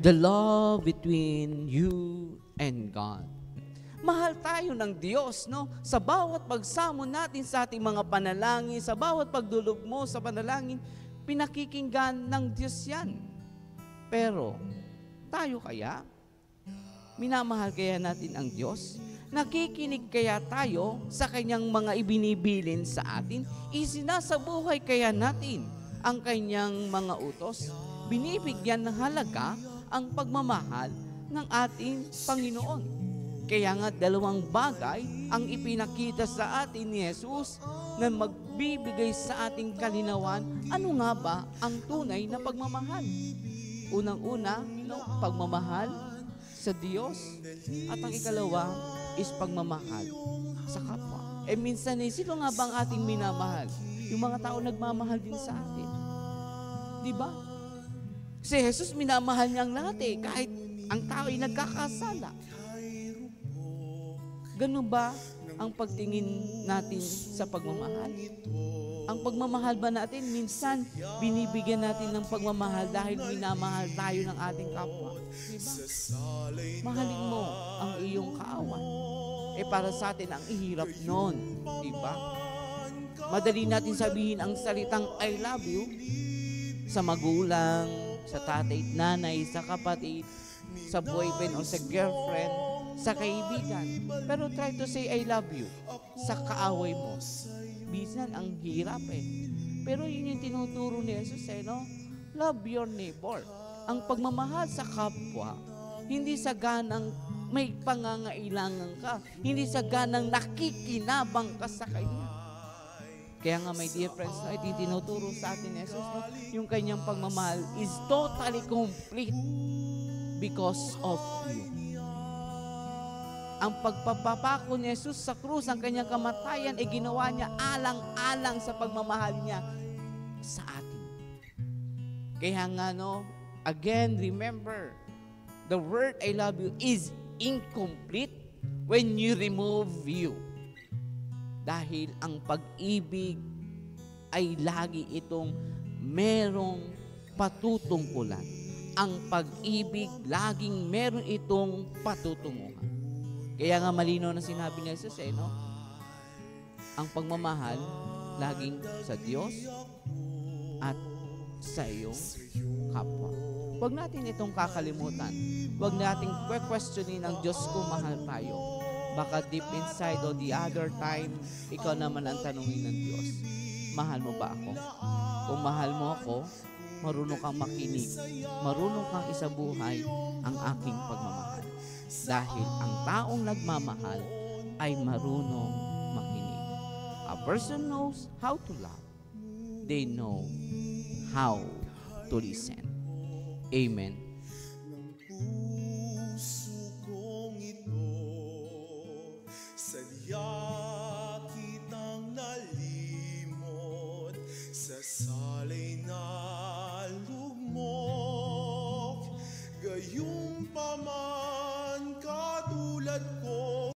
The love between you and God. Mahal tayo ng Diyos, no? Sa bawat pagsamo natin sa ating mga panalangin, sa bawat pagdulog mo sa panalangin, pinakikinggan ng Diyos yan. Pero, tayo kaya? Minamahal kaya natin ang Diyos? Nakikinig kaya tayo sa Kanyang mga ibinibilin sa atin? Isinasabuhay kaya natin ang Kanyang mga utos? Binibigyan ng halaga ang pagmamahal ng ating Panginoon. Kaya nga dalawang bagay ang ipinakita sa atin ni Jesus na magbibigay sa ating kalinawan. Ano nga ba ang tunay na pagmamahal? Unang-una, pagmamahal sa Diyos. At ang ikalawa is pagmamahal sa kapwa. Minsan sino nga ba ang ating minamahal? Yung mga tao nagmamahal din sa atin. Di ba? Si Jesus minamahal niya ang lahat kahit ang tao ay nagkakasala. Ganun ba ang pagtingin natin sa pagmamahal? Ang pagmamahal ba natin, minsan binibigyan natin ng pagmamahal dahil minamahal tayo ng ating kapwa. Diba? Mahalin mo ang iyong kaawan. Para sa atin, ang ihirap nun. Diba? Madali natin sabihin ang salitang I love you sa magulang, sa tatay at nanay, sa kapatid, sa boyfriend o sa girlfriend, sa kaibigan. Pero try to say I love you sa kaaway mo. Minsan ang hirap Pero yun yung tinuturo ni Jesus no? Love your neighbor. Ang pagmamahal sa kapwa, hindi sa ganang may pangangailangan ka, hindi sa ganang nakikinabang ka sa kanya. Kaya nga may dear friends, tinuturo sa atin ni Jesus, yung kanyang pagmamahal is totally complete because of you. Ang pagpapako ni Jesus sa krus, ang kanyang kamatayan, ginawa niya alang-alang sa pagmamahal niya sa atin. Kaya nga again, remember, the word I love you is incomplete when you remove you. Dahil ang pag-ibig ay lagi itong merong patutungkulan. Ang pag-ibig laging meron itong patutunguhan. Kaya nga malinaw na sinabi ni Jesus ang pagmamahal laging sa Diyos at sa iyong kapwa. Huwag natin itong kakalimutan. Huwag natin questionin ang Diyos kung mahal tayo. Baka deep inside o the other time, ikaw naman ang tanungin ng Diyos. Mahal mo ba ako? Kung mahal mo ako, marunong kang makinig. Marunong kang isabuhay ang aking pagmamahal. Dahil ang taong nagmamahal ay marunong makinig. A person knows how to love. They know how to listen. Amen. Sadya kitang nalimot sa